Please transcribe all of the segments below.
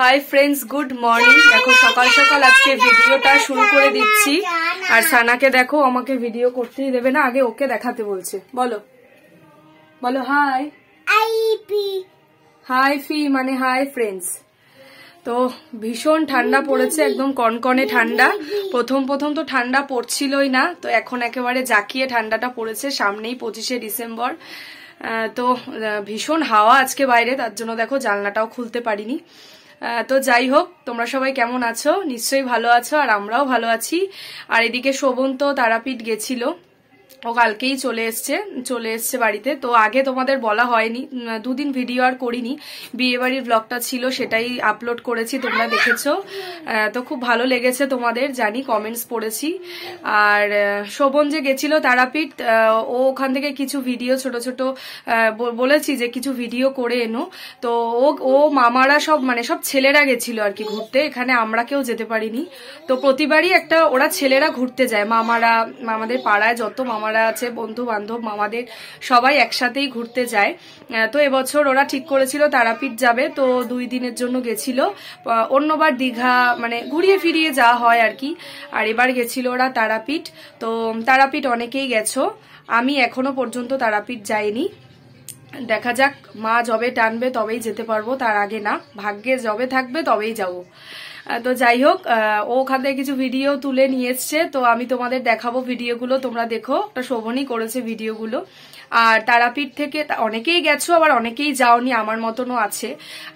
Hi friends good morning. देखो सकाल सकाल आज के भिडियोटा शुरू করে দিচ্ছি। আর সানাকে দেখো আমাকে ভিডিও করতেই দেবে না, আগে ওকে দেখাতে বলছে। বলো বলো হাই হাই ফি মানে হাই ফ্রেন্ডস। তো ভীষণ ঠান্ডা পড়েছে, একদম কনকনে ঠান্ডা। প্রথম তো ঠান্ডা পড়ছিলই না, তো এখন একেবারে জাকিয়ে ঠান্ডাটা পড়েছে। সামনেই 25শে ডিসেম্বর, তো ভীষণ হাওয়া আজকে বাইরে, তার জন্য দেখো জানলাটাও খুলতে পারিনি। তো যাই হোক, তোমরা সবাই কেমন আছো? নিশ্চয়ই ভালো আছো, আর আমরাও ভালো আছি। আর এদিকে শোভন তো তারাপীঠ গেছিল, ও কালকেই চলে এসছে বাড়িতে। তো আগে তোমাদের বলা হয়নি, দুদিন ভিডিও আর করিনি। বিয়ে বাড়ির ব্লগটা ছিল, সেটাই আপলোড করেছি, তোমরা দেখেছো। তো খুব ভালো লেগেছে তোমাদের, জানি, কমেন্টস পড়েছি। আর শোভন যে গেছিল তারাপীঠ, ও ওখান থেকে কিছু ভিডিও ছোট ছোট বলেছি যে কিছু ভিডিও করে এনো। তো ও মামারা সব সব ছেলেরা গেছিল আর কি ঘুরতে, এখানে আমরা কেউ যেতে পারিনি। তো প্রতিবারই একটা ওরা ছেলেরা ঘুরতে যায়, মামারা, আমাদের পাড়ায় যত মামারা আছে, বন্ধু বান্ধব, মামাদের সবাই একসাথেই ঘুরতে যায়। তো এবছর ওরা ঠিক করেছিল তারাপীঠ যাবে, তো 2 দিনের জন্য গেছিল। অন্যবার দীঘা ঘুরিয়ে ফিরিয়ে যাওয়া হয় আর কি, আর এবার গেছিল ওরা তারাপীঠ। তো তারাপীঠ অনেকেই গেছো, আমি এখনো পর্যন্ত তারাপীঠ যাইনি। দেখা যাক, মা যবে টানবে তবেই যেতে পারবো, তার আগে না। ভাগ্যে যবে থাকবে তবেই যাবো। তো যাই হোক, ও ওখান থেকে কিছু ভিডিও তুলে নিয়ে এসছে, তো আমি তোমাদের দেখাবো ভিডিওগুলো, তোমরা দেখো। ওটা শোভনই করেছে ভিডিওগুলো। আর তারাপীঠ থেকে অনেকেই গেছো, আবার অনেকেই যাওনি, আমার মতনও আছে।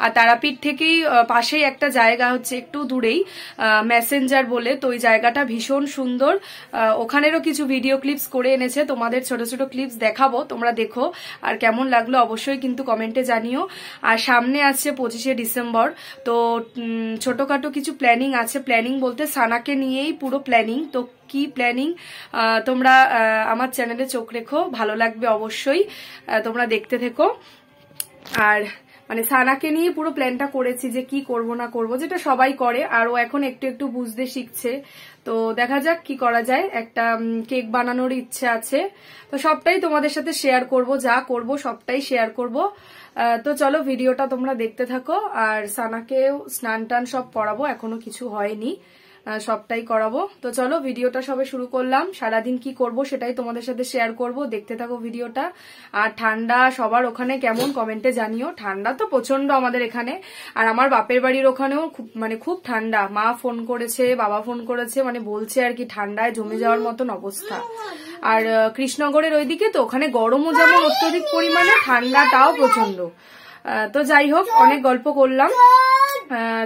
আর তারাপীঠ থেকেই পাশেই একটা জায়গা হচ্ছে একটু দূরেই, মেসেঞ্জার বলে, তো ওই জায়গাটা ভীষণ সুন্দর। ওখানেরও কিছু ভিডিও ক্লিপস করে এনেছে, তোমাদের ছোট ছোট ক্লিপস দেখাবো, তোমরা দেখো। আর কেমন লাগলো অবশ্যই কিন্তু কমেন্টে জানিও। আর সামনে আসছে 25শে ডিসেম্বর, তো ছোটখাটো কিছু প্ল্যানিং আছে। প্ল্যানিং বলতে সানাকে নিয়েই পুরো প্ল্যানিং। তো কি প্ল্যানিং তোমরা আমার চ্যানেলে চোখ রেখো, ভালো লাগবে অবশ্যই, তোমরা দেখতে থেকো। আর সানাকে নিয়ে পুরো প্ল্যানটা করেছি যে কি করব না করব, যেটা সবাই করে, আর ও এখন একটু একটু বুঝতে শিখছে। তো দেখা যাক কি করা যায়। একটা কেক বানানোর ইচ্ছে আছে, তো সবটাই তোমাদের সাথে শেয়ার করব, যা করব সবটাই শেয়ার করব। তো চলো ভিডিওটা তোমরা দেখতে থাকো। আর সানাকেও স্নান টান সব করাবো, এখনো কিছু হয়নি, সবটাই করাবো। তো চলো ভিডিওটা সবে শুরু করলাম। সারাদিন কি করব সেটাই তোমাদের সাথে শেয়ার করব, দেখতে থাকো ভিডিওটা। আর ঠান্ডা সবার ওখানে কেমন কমেন্টে জানিও। ঠান্ডা তো প্রচন্ড আমাদের এখানে, আর আমার বাপের বাড়ির ওখানেও খুব খুব ঠান্ডা। মা ফোন করেছে, বাবা ফোন করেছে, বলছে আর কি ঠান্ডায় জমে যাওয়ার মতন অবস্থা। আর কৃষ্ণনগরের ওইদিকে তো ওখানে গরমও যেমন অত্যধিক পরিমাণে, ঠান্ডাটাও প্রচন্ড। তো যাই হোক, অনেক গল্প করলাম।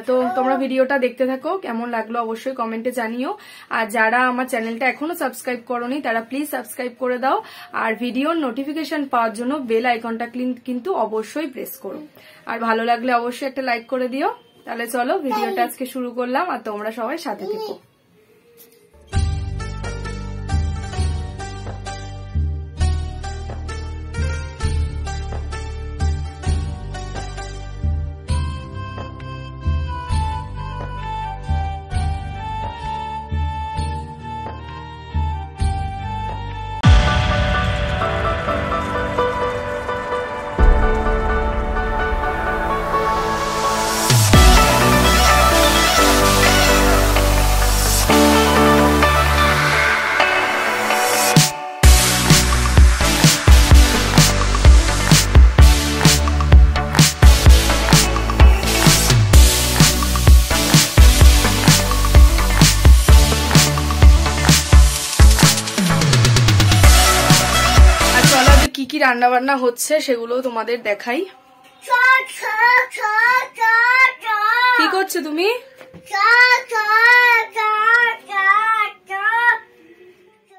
তো তোমরা ভিডিওটা দেখতে থাকো, কেমন লাগলো অবশ্যই কমেন্টে জানিও। আর যারা আমার চ্যানেলটা এখনো সাবস্ক্রাইব করোনি, তারা প্লিজ সাবস্ক্রাইব করে দাও। আর ভিডিওর নোটিফিকেশন পাওয়ার জন্য বেল আইকনটা কিন্তু অবশ্যই প্রেস করো। আর ভালো লাগলে অবশ্যই একটা লাইক করে দিও। তাহলে চলো ভিডিওটা আজকে শুরু করলাম, আর তোমরা সবাই সাথে থেকো। কি রান্না বান্না হচ্ছে সেগুলো তোমাদের দেখাই। কি করছো তুমি?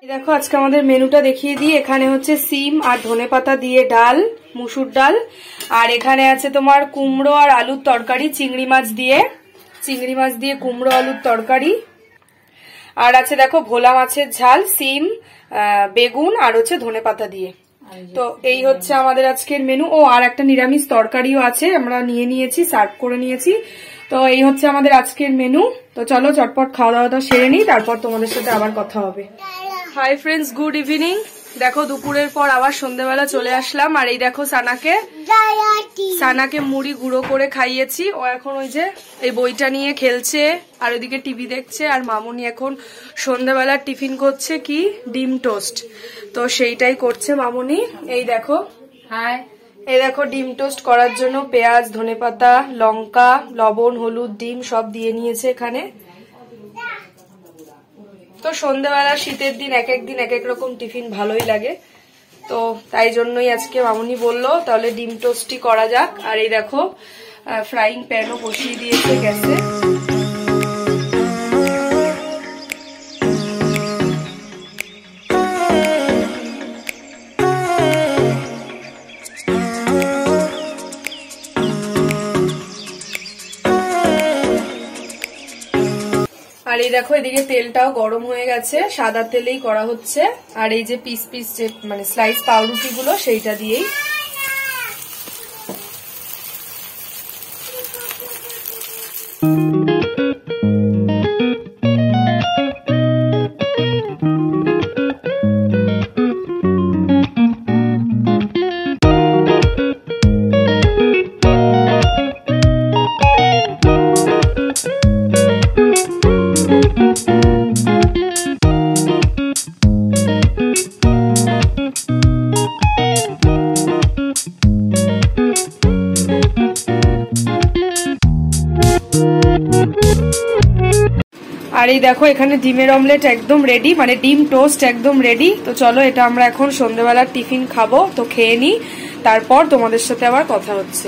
দেখো আজকে আমাদের মেনুটা দেখিয়ে দিই। এখানে হচ্ছে সিম আর ধনেপাতা দিয়ে ডাল, মুসুর ডাল। আর এখানে আছে তোমার কুমড়ো আর আলুর তরকারি, চিংড়ি মাছ দিয়ে কুমড়ো আলুর তরকারি। আর আছে দেখো ভোলা মাছের ঝাল, সিম, বেগুন আর হচ্ছে ধনেপাতা দিয়ে। তো এই হচ্ছে আমাদের আজকের মেনু। ও আর একটা নিরামিষ তরকারিও আছে, আমরা নিয়ে নিয়েছি, সার্ভ করে নিয়েছি। তো এই হচ্ছে আমাদের আজকের মেনু। তো চলো চটপট খাওয়া দাওয়াটা সেরে নিই, তারপর তোমাদের সাথে আবার কথা হবে। Hi friends, good evening. দেখো দুপুরের পর আবার সন্ধ্যেবেলা চলে আসলাম, আর এই দেখো সানাকে মুড়ি গুঁড়ো করে খাইয়েছি। ও এখন ওই যে এই বইটা নিয়ে খেলছে আর ওইদিকে টিভি দেখছে। আর মামুনি এখন সন্ধ্যেবেলার টিফিন করছে কি ডিম টোস্ট, তো সেইটাই করছে মামুনি। এই দেখো এই দেখো ডিম টোস্ট করার জন্য পেঁয়াজ, ধনেপাতা, লঙ্কা, লবণ, হলুদ, ডিম সব দিয়ে নিয়েছে এখানে। তো সন্ধ্যেবেলা শীতের দিন এক এক দিন এক এক রকম টিফিন ভালোই লাগে, তো তাই জন্যই আজকে মামুনি বললো তাহলে ডিম টোস্টই করা যাক। আর এই দেখো ফ্রাইং প্যানও বসিয়ে দিয়েছে গ্যাসে। আর এই দেখো এদিকে তেলটাও গরম হয়ে গেছে, সাদা তেলেই করা হচ্ছে। আর এই যে পিস পিস যে মানে স্লাইস পাউরুটি গুলো সেইটা দিয়েই। আর এই দেখো এখানে ডিমের অমলেট একদম রেডি, মানে ডিম টোস্ট একদম রেডি। তো চলো এটা আমরা এখন সন্ধ্যেবেলার টিফিন খাবো, তো খেয়ে নি, তারপর তোমাদের সাথে আবার কথা হচ্ছে।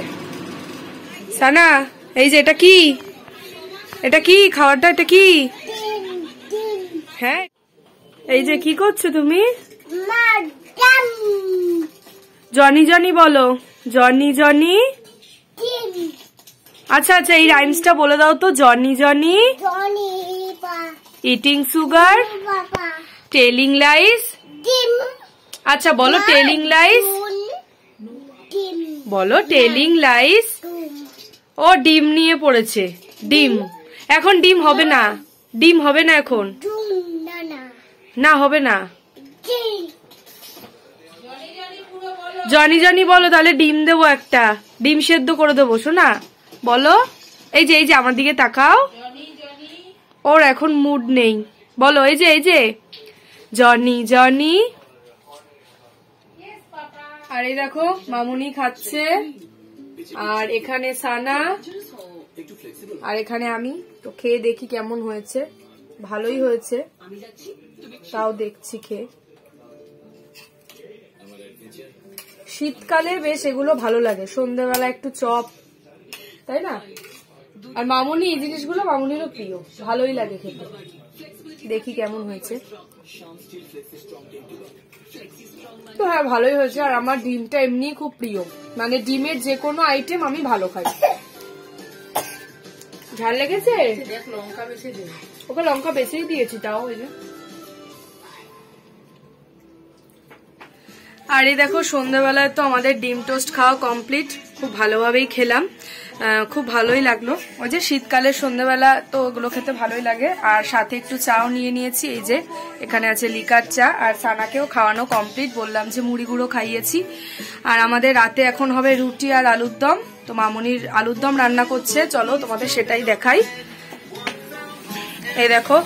সানা এই যে এটা কি, এটা কি খাবারটা, এটা কি? হ্যাঁ এই যে কি করছো তুমি? জনি জনি বলো, জনি জনি। আচ্ছা আচ্ছা এই রাইমসটা বলে দাও তো। Johnny Johnny eating sugar, telling lines. আচ্ছা বলো টেলিং লাইস, বলো টেলিং লাইস। ও ডিম নিয়ে পড়েছে, ডিম। এখন ডিম হবে না, ডিম হবে না এখন, না হবে না। জনি জনি বলো তাহলে ডিম দেবো একটা, ডিম সেদ্ধ করে দেবো শোনা। বলো এই যে আমার দিকে তাকাও, ওর এখন মুড নেই। বলো এই যে জনি জনি। আর এই দেখো মামুনি খাচ্ছে, আর এখানে সানা, আর এখানে আমি। তো খেয়ে দেখি কেমন হয়েছে, ভালোই হয়েছে, তাও দেখছি খেয়ে। শীতকালে বেশ এগুলো ভালো লাগে, সন্ধ্যেবেলা একটু চপ, তাই না? আর মামুনি এই জিনিসগুলো মামুনিরও প্রিয়, ভালোই লাগে খেতে। দেখি কেমন হয়েছে। তো হ্যাঁ ভালোই হয়েছে। আর আমার ডিমটা এমনি খুব প্রিয়, মানে ডিমের যে কোনো আইটেম আমি ভালো খাই। ঝাল লেগেছে? ওকে লঙ্কা বেশি দিয়েছি তাও। ওই যে আর এই দেখো সন্ধ্যাবেলায় তো আমাদের ডিম টোস্ট খাওয়া কমপ্লিট, খুব ভালোভাবেই খেলাম, খুব ভালোই লাগলো। ওই যে শীতকালের সন্ধ্যাবেলা তো ওগুলো খেতে ভালোই লাগে। আর সাথে একটু চাও নিয়ে নিয়েছি, এই যে এখানে আছে লিকার চা। আর সানাকেও খাওয়ানো কমপ্লিট, বললাম যে মুড়ি গুঁড়ো খাইয়েছি। আর আমাদের রাতে এখন হবে রুটি আর আলুর দম। তো মামুনির আলুর দম রান্না করছে, চলো তোমাদের সেটাই দেখাই। এই দেখো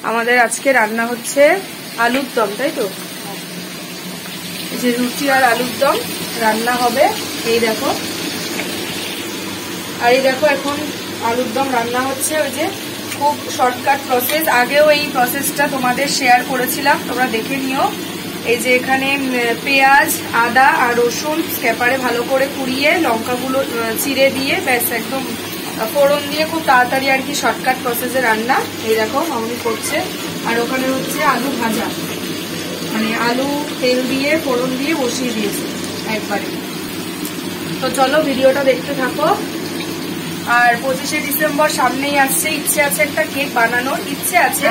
আমাদের আজকে রান্না হচ্ছে আলুর দম, তাই তো? যে রুটি আর আলুর দম রান্না হবে, এই দেখো। আর এই দেখো এখন আলুর দম রান্না হচ্ছে। ওই যে খুব শর্টকাট প্রসেস, আগেও এই প্রসেসটা তোমাদের শেয়ার করেছিলাম, তোমরা দেখে নিও। এই যে এখানে পেঁয়াজ, আদা আর রসুন স্ক্যাপারে ভালো করে কুড়িয়ে লঙ্কাগুলো চিড়ে দিয়ে ব্যাস একদম ফোড়ন দিয়ে খুব তাড়াতাড়ি আর কি শর্টকাট প্রসেসে রান্না। এই দেখো মামুনি করছে। আর ওখানে হচ্ছে আলু ভাজা, মানে আলু তেল দিয়ে ফোড়ন দিয়ে বসিয়ে দিয়েছি একবারে। তো চলো ভিডিওটা দেখতে থাকো। আর 25শে ডিসেম্বর সামনেই আসছে, ইচ্ছে আছে একটা কেক বানানোর, ইচ্ছে আছে।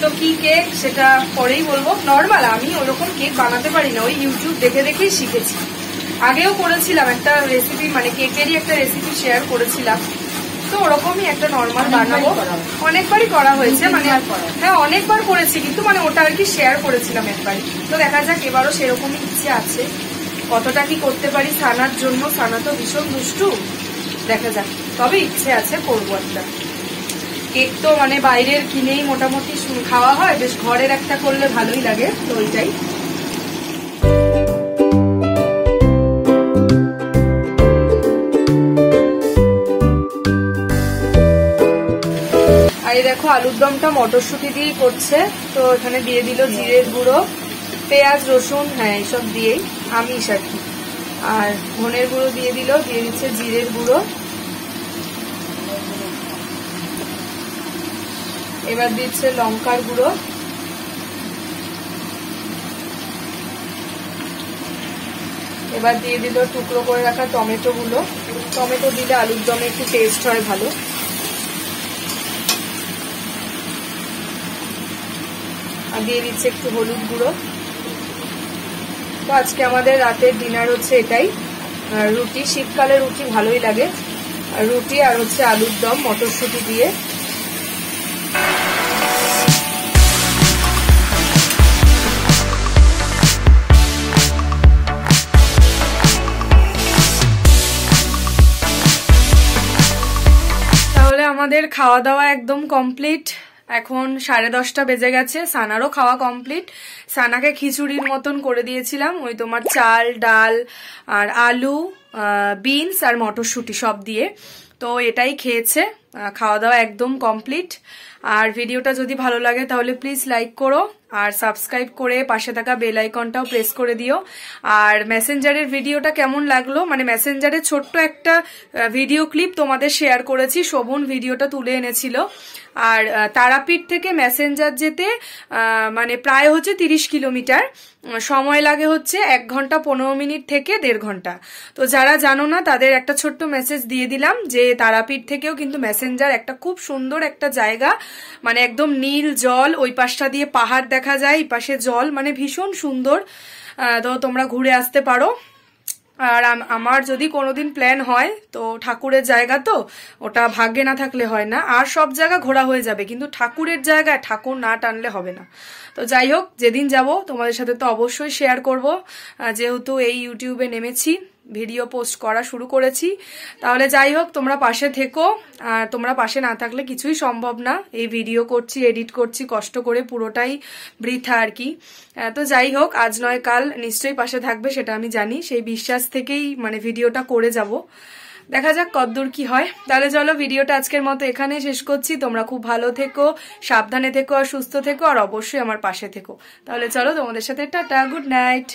তো কি কেক সেটা পরেই বলবো। নর্মাল আমি ওরকম কেক বানাতে পারি না, ওই ইউটিউব দেখে দেখেই শিখেছি। আগেও করেছিলাম একটা রেসিপি, মানে কেকেরই একটা রেসিপি শেয়ার করেছিলাম, তো ওরকমই একটা নর্মাল বানাবো, অনেকবারই করা হয়েছে, মানে হ্যাঁ অনেকবার করেছি, কিন্তু মানে ওটা আর কি শেয়ার করেছিলাম একবার। তো দেখা যাক এবারও সেরকমই ইচ্ছে আছে, কতটা কি করতে পারি সানার জন্য। সানা তো ভীষণ দুষ্টু, দেখা যাক, তবে ইচ্ছে আছে করবো একটা কেক। তো মানে বাইরের কিনেই মোটামুটি খাওয়া হয়, বেশ ঘরের একটা করলে ভালোই লাগে, তো ওইটাই। আর এই দেখো আলুর দমটা মটরশুঁটি দিয়েই করছে, তো এখানে দিয়ে দিল জিরের গুঁড়ো, পেঁয়াজ রসুন, হ্যাঁ এইসব দিয়েই আমিষ আর কি। আর ধনের গুঁড়ো দিয়ে দিল, দিয়ে দিচ্ছে জিরের গুঁড়ো। এবার দিচ্ছে লঙ্কার গুঁড়ো, এবার দিয়ে দিল টুকরো করে রাখা টমেটো গুলো। টমেটো দিলে আলুর দমে একটু টেস্ট হয় ভালো। আর দিয়ে দিচ্ছে একটু হলুদ গুঁড়ো। তো আজকে আমাদের রাতের ডিনার হচ্ছে এটাই, রুটি, শীতকালে রুটি ভালোই লাগে, রুটি আর হচ্ছে আলুর দম মটরশুঁটি দিয়ে। তাহলে আমাদের খাওয়া দাওয়া একদম কমপ্লিট। এখন 10:30 বেজে গেছে, সানারও খাওয়া কমপ্লিট। সানাকে খিচুড়ির মতন করে দিয়েছিলাম, ওই তোমার চাল ডাল আর আলু, বিনস আর মটরশুঁটি সব দিয়ে, তো এটাই খেয়েছে। খাওয়া দাওয়া একদম কমপ্লিট। আর ভিডিওটা যদি ভালো লাগে তাহলে প্লিজ লাইক করো, আর সাবস্ক্রাইব করে পাশে থাকা বেল আইকনটাও প্রেস করে দিও। আর মেসেঞ্জারের ভিডিওটা কেমন লাগলো, মানে মেসেঞ্জারের ছোট্ট একটা ভিডিও ক্লিপ তোমাদের শেয়ার করেছি, শোভন ভিডিওটা তুলে এনেছিল। আর তারাপীঠ থেকে মেসেঞ্জার যেতে মানে প্রায় হচ্ছে 30 কিলোমিটার, সময় লাগে হচ্ছে 1 ঘন্টা 15 মিনিট থেকে 1.5 ঘন্টা। তো যারা জানো না তাদের একটা ছোট্ট মেসেজ দিয়ে দিলাম যে তারাপীঠ থেকেও কিন্তু মেসেঞ্জার একটা খুব সুন্দর একটা জায়গা, মানে একদম নীল জল, ওই পাশটা দিয়ে পাহাড় দেখা যায়, এই পাশে জল, মানে ভীষণ সুন্দর। তো তোমরা ঘুরে আসতে পারো। আর আমার যদি কোনোদিন প্ল্যান হয়, তো ঠাকুরের জায়গা তো ওটা ভাগ্যে না থাকলে হয় না, আর সব জায়গা ঘোরা হয়ে যাবে, কিন্তু ঠাকুরের জায়গায় ঠাকুর না টানলে হবে না। তো যাই হোক, যেদিন যাব তোমাদের সাথে তো অবশ্যই শেয়ার করব, যেহেতু এই ইউটিউবে নেমেছি, ভিডিও পোস্ট করা শুরু করেছি। তাহলে যাই হোক, তোমরা পাশে থেকো, আর তোমরা পাশে না থাকলে কিছুই সম্ভব না। এই ভিডিও করছি, এডিট করছি কষ্ট করে, পুরোটাই বৃথা আর কি। তো যাই হোক, আজ নয় কাল নিশ্চয়ই পাশে থাকবে, সেটা আমি জানি, সেই বিশ্বাস থেকেই মানে ভিডিওটা করে যাব। দেখা যাক কতদূর কি হয়। তাহলে চলো ভিডিওটা আজকের মতো এখানে শেষ করছি। তোমরা খুব ভালো থেকো, সাবধানে থেকো আর সুস্থ থেকো, আর অবশ্যই আমার পাশে থেকো। তাহলে চলো তোমাদের সাথে টাটা, গুড নাইট।